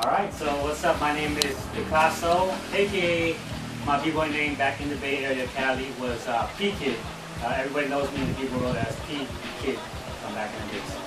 Alright, so what's up? My name is Pikaso, aka my b-boy name back in the Bay Area, Cali, was PKid. Everybody knows me in the b-boy world as PKid from back in the days.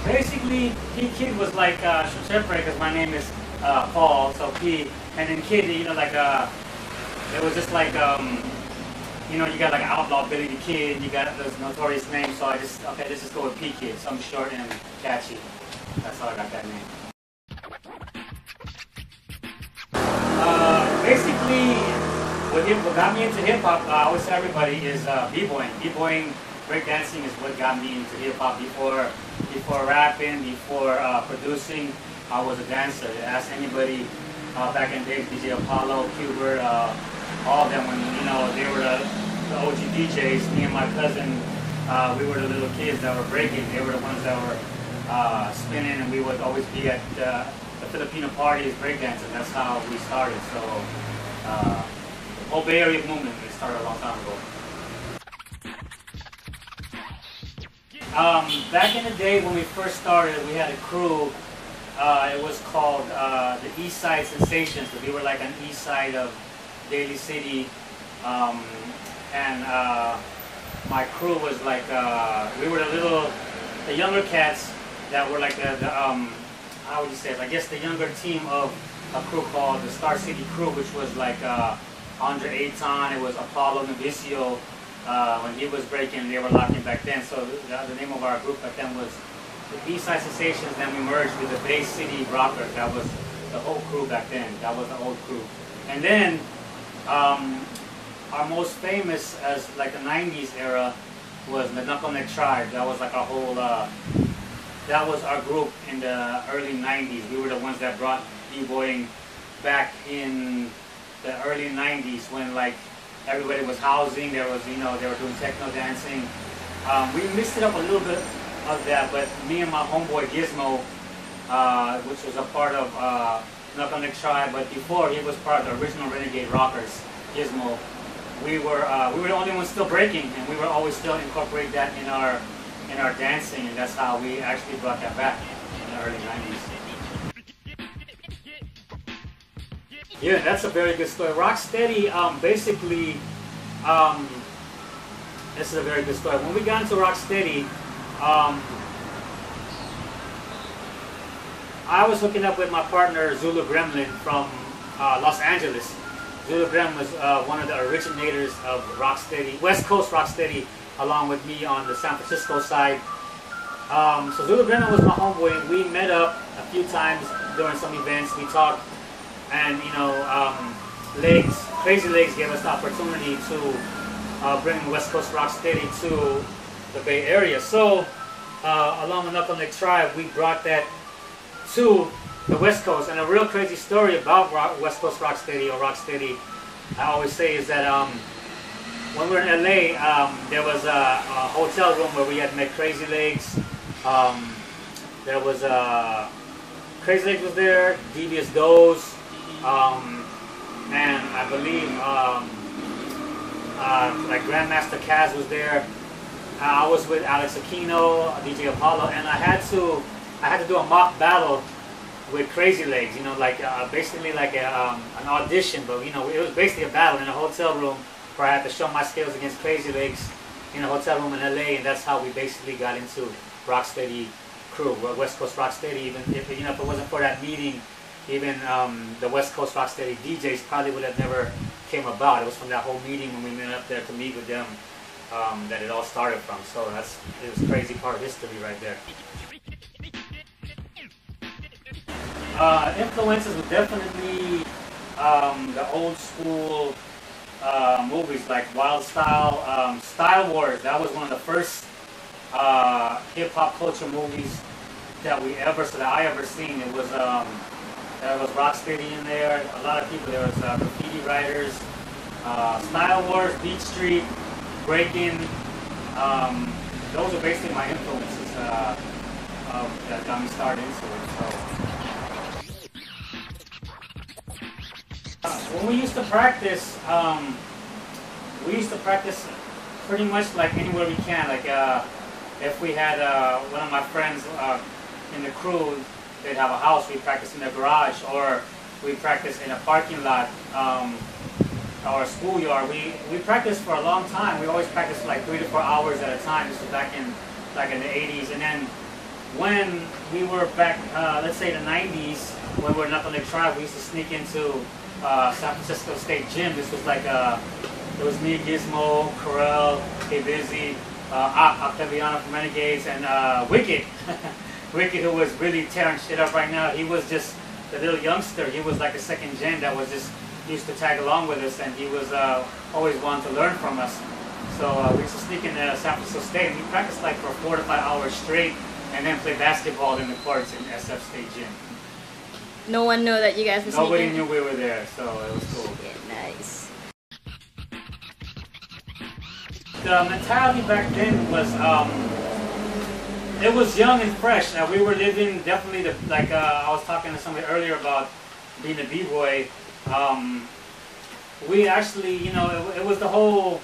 Basically, PKid was like separate because my name is Paul, so P, and then Kid, you know, like it was just like you know, you got like an outlaw Billy the Kid, you got those notorious names, so I just let's just go with PKid, something short and catchy. That's how I got that name. Basically, what got me into hip hop, I always tell everybody, is b-boying. B-boying, breakdancing is what got me into hip hop. Before rapping, before producing, I was a dancer. Ask anybody back in the days, DJ Apollo, Qbert, all of them, when you know they were the OG DJs. Me and my cousin, we were the little kids that were breaking. They were the ones that were spinning, and we would always be at the Filipino parties breakdancing. That's how we started. So the whole Bay Area movement, it started a long time ago. Back in the day when we first started, we had a crew. It was called the East Side Sensations. So we were like on the east side of Daly City, and my crew was like we were the younger cats that were like the how would you say it? I guess the younger team of a crew called the Star City Crew, which was like Andre Aton. It was Apollo Novicio. When he was breaking, they were locking back then. So the name of our group back then was the East Side Sensations. Then we merged with the Bay City Rockers. That was the whole crew back then. That was the old crew. And then our most famous, as like the '90s era, was the Knuckleneck Tribe. That was like our whole. That was our group in the early '90s. We were the ones that brought b-boying back in the early '90s when like. Everybody was housing, there was, you know, they were doing techno dancing. We mixed it up a little bit of that, but me and my homeboy Gizmo, which was a part of Knuckleneck Tribe, but before he was part of the original Renegade Rockers, Gizmo, we were the only ones still breaking, and we were always still incorporate that in our dancing, and that's how we actually brought that back in the early '90s. Yeah, that's a very good story. Rocksteady, basically, this is a very good story. When we got into Rocksteady, I was hooking up with my partner Zulu Gremlin from Los Angeles. Zulu Gremlin was one of the originators of Rocksteady, West Coast Rocksteady, along with me on the San Francisco side. So Zulu Brenda was my homeboy. We met up a few times during some events. We talked, and you know, Crazy Legs gave us the opportunity to bring West Coast Rocksteady to the Bay Area. So along with Knuckleneck Tribe, we brought that to the West Coast. And a real crazy story about West Coast Rocksteady, or Rocksteady, I always say, is that when we were in LA, there was a hotel room where we had met Crazy Legs. There was Crazy Legs was there, Devious Doze, and I believe like Grandmaster Kaz was there. I was with Alex Aquino, DJ Apollo, and I had to do a mock battle with Crazy Legs. You know, like basically like an audition, but you know, it was basically a battle in a hotel room where I had to show my skills against Crazy Legs in a hotel room in LA, and that's how we basically got into Rocksteady crew, West Coast Rocksteady. Even if, you know, if it wasn't for that meeting, even the West Coast Rocksteady DJs probably would have never came about. It was from that whole meeting when we met up there to meet with them that it all started from. So it was a crazy part of history right there. Influences were definitely the old school movies like Wild Style, Style Wars. That was one of the first hip hop culture movies that I ever seen. It was there was Rocksteady in there. A lot of people. There was graffiti writers, Style Wars, Beat Street, Breaking. Those are basically my influences that got me started into it. So. When we used to practice pretty much like anywhere we can. Like if we had one of my friends in the crew, they'd have a house, we practice in their garage, or we practice in a parking lot or a schoolyard. We practiced for a long time. We always practiced like 3 to 4 hours at a time. This was back in the 80s. And then when we were back, let's say the 90s, when we were Knuckleneck Tribe, we used to sneak into San Francisco State Gym. This was like it was me, Gizmo, Corel, K Busy, Octaviano from Renegades, and Wicked. Wicked, who was really tearing shit up right now. He was just the little youngster. He was like a second gen that was just used to tag along with us, and he was always wanting to learn from us. So we used to sneak in San Francisco State, and we practiced like for 4 to 5 hours straight, and then play basketball in the courts in SF State Gym. No one knew that you guys were sneaking? Nobody knew we were there, so it was cool. Yeah, nice. The mentality back then was, it was young and fresh. We were living definitely, I was talking to somebody earlier about being a B-boy. We actually, you know, it was the whole,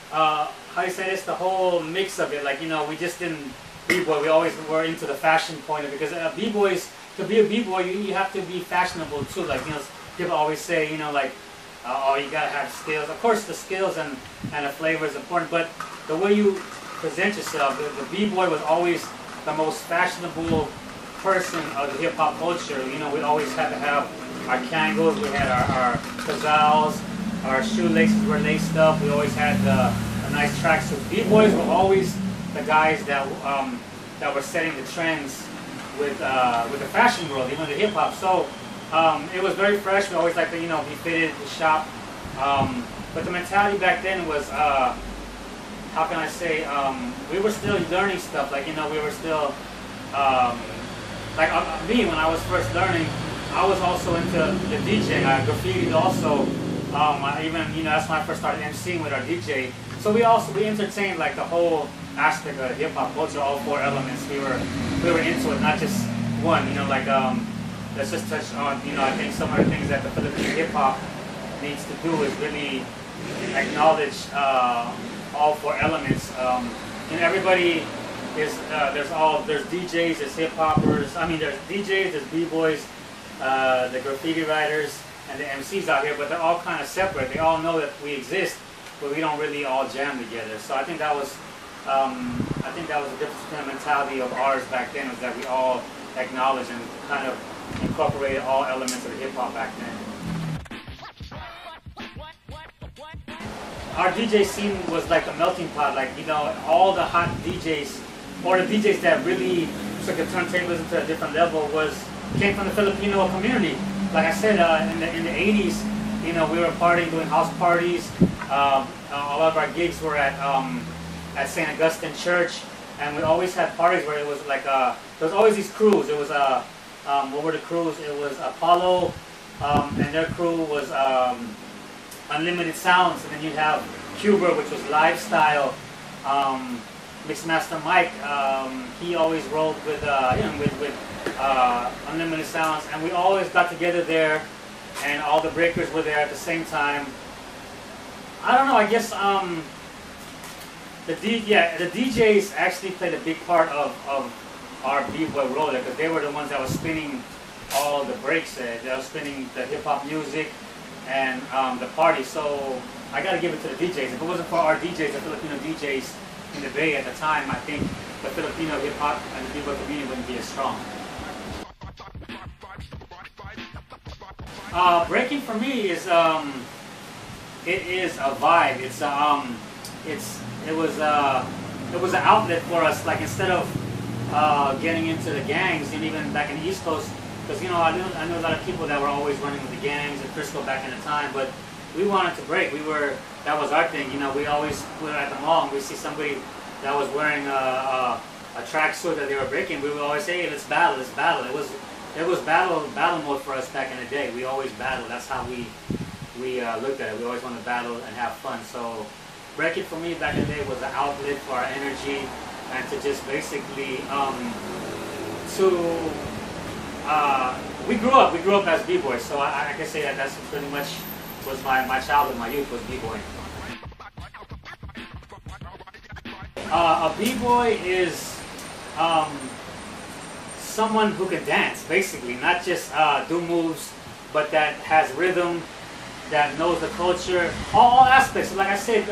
how you say this, the whole mix of it. Like, you know, we just didn't B-boy. We always were into the fashion point of it, because B-boys, to be a B-boy, you have to be fashionable too. Like, you know, people always say, you know, like, oh, you gotta have skills. Of course, the skills and the flavor is important, but the way you present yourself, the B-boy was always the most fashionable person of the hip-hop culture. You know, we always had to have our Kangos, we had our Kazals, our shoelaces were laced up, we always had the nice tracksuits. B-boys were always the guys that were setting the trends with the fashion world, even the hip-hop. So it was very fresh. We always liked to, you know, be fitted, to shop. But the mentality back then was, how can I say, we were still learning stuff. Like, you know, we were still, like me, when I was first learning, I was also into the DJing. I graffitied also. I even, you know, that's when I first started MCing with our DJ. So we entertained like the whole aspect of hip hop culture, all 4 elements. We were into it, not just one. You know, like let's just touch on, you know, I think some of the things that the Philippine hip hop needs to do is really acknowledge all 4 elements. And everybody is there's DJs, there's hip hoppers. I mean, there's DJs, there's b-boys, the graffiti writers, and the MCs out here, but they're all kind of separate. They all know that we exist, but we don't really all jam together. So I think that was the difference between the mentality of ours back then, was that we all acknowledged and kind of incorporated all elements of the hip hop back then. Our DJ scene was like a melting pot. Like, you know, all the hot DJs or the DJs that really took the turntables into a different level came from the Filipino community. Like I said, in the 80s, you know, we were partying, doing house parties. A lot of our gigs were at St. Augustine Church, and we always had parties where it was like there was always these crews. It was what were the crews? It was Apollo, and their crew was Unlimited Sounds, and then you have Cuba, which was Lifestyle. Mixmaster Mike, he always rolled with Unlimited Sounds, and we always got together there, and all the breakers were there at the same time. I don't know. I guess the DJs actually played a big part of our B-boy roller, because they were the ones that were spinning all the breaks. They were spinning the hip hop music and the party. So I got to give it to the DJs. If it wasn't for our DJs, the Filipino DJs in the Bay at the time, I think the Filipino hip hop and the B-boy community wouldn't be as strong. Breaking for me is it is a vibe. It was an outlet for us. Like, instead of getting into the gangs, and even back in the East Coast, because you know I knew a lot of people that were always running with the gangs in Frisco back in the time, but we wanted to break. That was our thing. You know, we were at the mall and we see somebody that was wearing a tracksuit that they were breaking. We would always say, hey, let's battle, let's battle. It was battle mode for us back in the day. We always battled. That's how we looked at it. We always wanted to battle and have fun. So breaking for me back in the day was an outlet for our energy, and to just basically we grew up as b-boys. So I can say that that's pretty much was my childhood, my youth was b-boying. A b-boy is someone who can dance, basically, not just do moves, but that has rhythm, that knows the culture, all aspects. Like I said,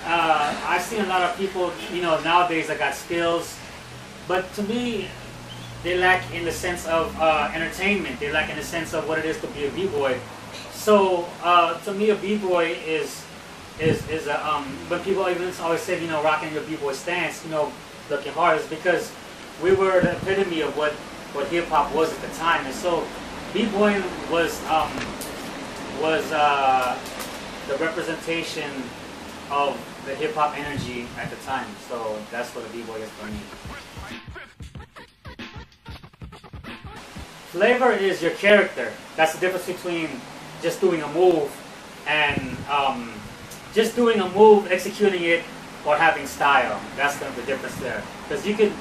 I've seen a lot of people, you know, nowadays that got skills, but to me, they lack in the sense of entertainment. They lack in the sense of what it is to be a b-boy. So to me, a b-boy is when people even always say, you know, rocking your b-boy stance, you know, looking hard, is because we were the epitome of what hip hop was at the time. And so b-boying was the representation of the hip hop energy at the time. So that's what a b-boy is for me. Flavor is your character. That's the difference between just doing a move and just doing a move, executing it, or having style. That's the difference there. Because you could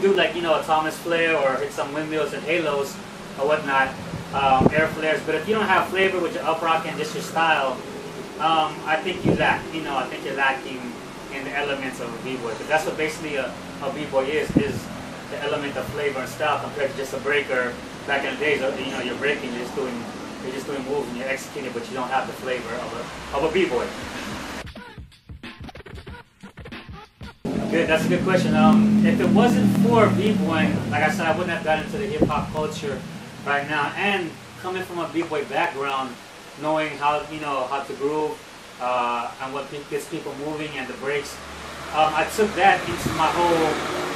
do, like, you know, a Thomas Flair, or hit some windmills and halos or whatnot, air flares. But if you don't have flavor with your up rock and just your style, I think you lack. You know, I think you're lacking in the elements of a b-boy. Because that's what basically a b-boy is the element of flavor and style, compared to just a breaker. Back in the days, you know, you're breaking, you're just doing moves and you're executing, but you don't have the flavor of a b-boy. Good, that's a good question. If it wasn't for b-boying, like I said, I wouldn't have gotten into the hip hop culture right now. And coming from a b-boy background, knowing how to groove and what gets people moving and the breaks, I took that into my whole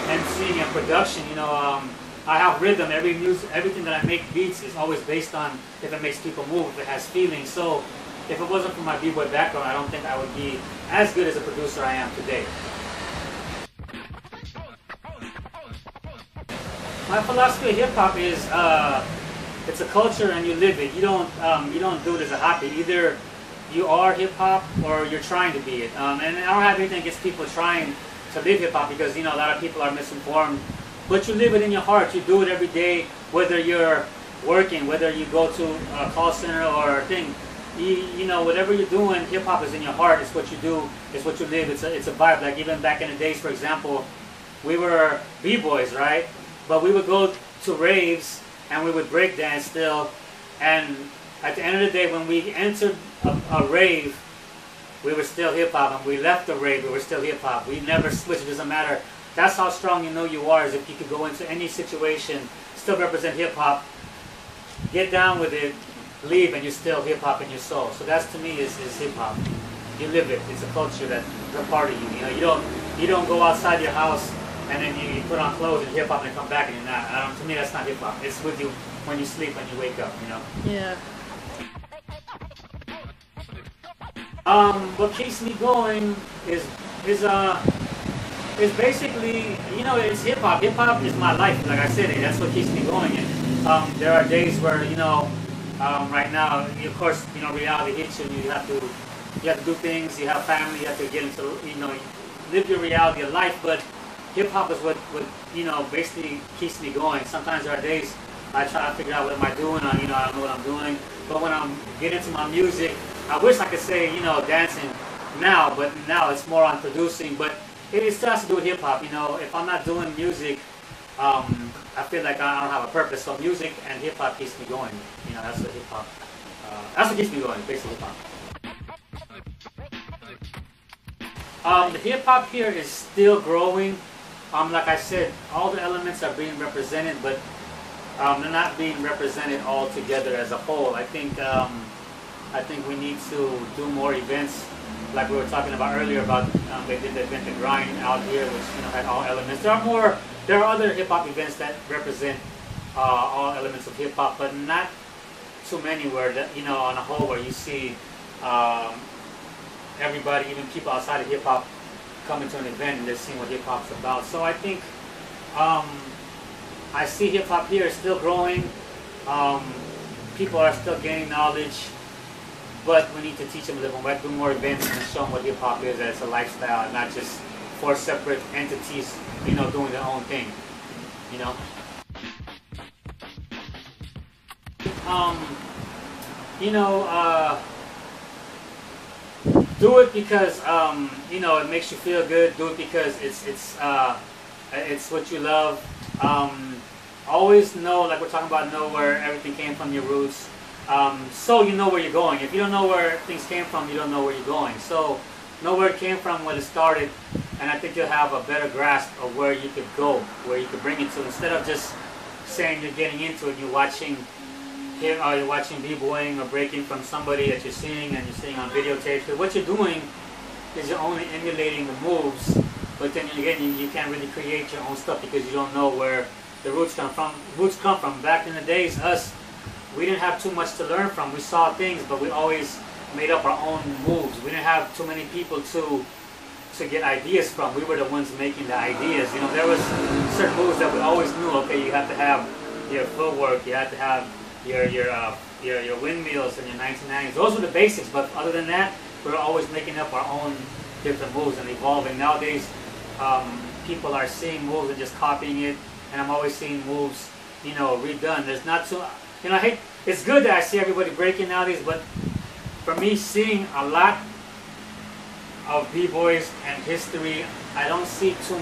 MCing and production. You know, I have rhythm. Everything that I make beats is always based on if it makes people move, if it has feelings. So if it wasn't for my b-boy background, I don't think I would be as good as a producer I am today. My philosophy of hip hop is it's a culture and you live it. You don't do it as a hobby. Either you are hip hop or you're trying to be it. And I don't have anything against people trying to live hip hop, because you know a lot of people are misinformed. But you live it in your heart. You do it every day, whether you're working, whether you go to a call center or a thing. You know, whatever you're doing, hip hop is in your heart. It's what you do. It's what you live. It's a vibe. Like even back in the days, for example, we were b-boys, right? But we would go to raves and we would break dance still. And at the end of the day, when we entered a rave, we were still hip hop. And we left the rave, we were still hip hop. We never switched. It doesn't matter. That's how strong you know you are, is if you could go into any situation, still represent hip hop, get down with it, leave, and you're still hip hop in your soul. So that's, to me, is hip hop. You live it. It's a culture that's a part of you. You know, you don't go outside your house and then you put on clothes and hip hop and come back and you're not. To me, that's not hip hop. It's with you when you sleep and you wake up, you know. Yeah. What keeps me going is basically, you know, it's hip hop. Hip hop is my life. Like I said, that's what keeps me going. And there are days where, you know, right now, of course, you know, reality hits you. And you have to do things. You have family. You have to get into, you know, live your reality of life. But hip hop is what you know, basically keeps me going. Sometimes there are days I try to figure out what am I doing. You know, I don't know what I'm doing. But when I'm getting into my music, I wish I could say, you know, dancing now, but now it's more on producing. But it still has to do with hip hop. You know, if I'm not doing music, I feel like I don't have a purpose. So music and hip hop keeps me going. You know, that's what hip hop. That's what keeps me going. Basically, hip hop. The hip hop here is still growing. Like I said, all the elements are being represented, but they're not being represented all together as a whole. I think we need to do more events, like we were talking about earlier. About they did the event, The Grind, out here, which, you know, had all elements. There are other hip hop events that represent all elements of hip hop, but not too many where, you know, on a whole, where you see everybody, even people outside of hip hop, coming to an event and they're seeing what hip hop's about. So I think I see hip hop here is still growing. People are still gaining knowledge, but we need to teach them a little more, do more events and show them what hip hop is, that it's a lifestyle and not just four separate entities, you know, doing their own thing, you know. You know, do it because you know, it makes you feel good. Do it because it's what you love. Always know, like we're talking about, know where everything came from, your roots. So you know where you're going. If you don't know where things came from, you don't know where you're going. So know where it came from, when it started, and I think you'll have a better grasp of where you could go, where you could bring it to. Instead of just saying you're getting into it, you're watching b-boying or breaking from somebody that you're seeing and you're seeing on videotapes. But what you're doing is you're only emulating the moves, but then again you can't really create your own stuff because you don't know where the roots come from. Back in the days, we didn't have too much to learn from. We saw things, but we always made up our own moves. We didn't have too many people to get ideas from. We were the ones making the ideas. You know, there was certain moves that we always knew. Okay, you have to have your footwork. You have to have your windmills and your 1990s. Those were the basics. But other than that, we were always making up our own different moves and evolving. Nowadays, people are seeing moves and just copying it. And I'm always seeing moves, you know, redone. There's not too, you know, it's good that I see everybody breaking nowadays, but for me, seeing a lot of b-boys and history, I don't see too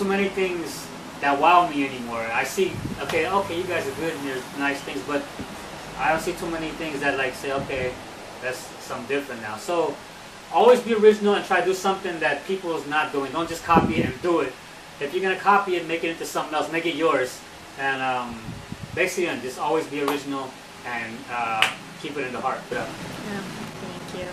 many things that wow me anymore. I see, okay, you guys are good and there's nice things, but I don't see too many things that like say, okay, that's something different now. So always be original and try to do something that people is not doing. Don't just copy it and do it. If you're gonna copy it, make it into something else, make it yours, and basically just always be original and keep it in the heart. Yeah, thank you.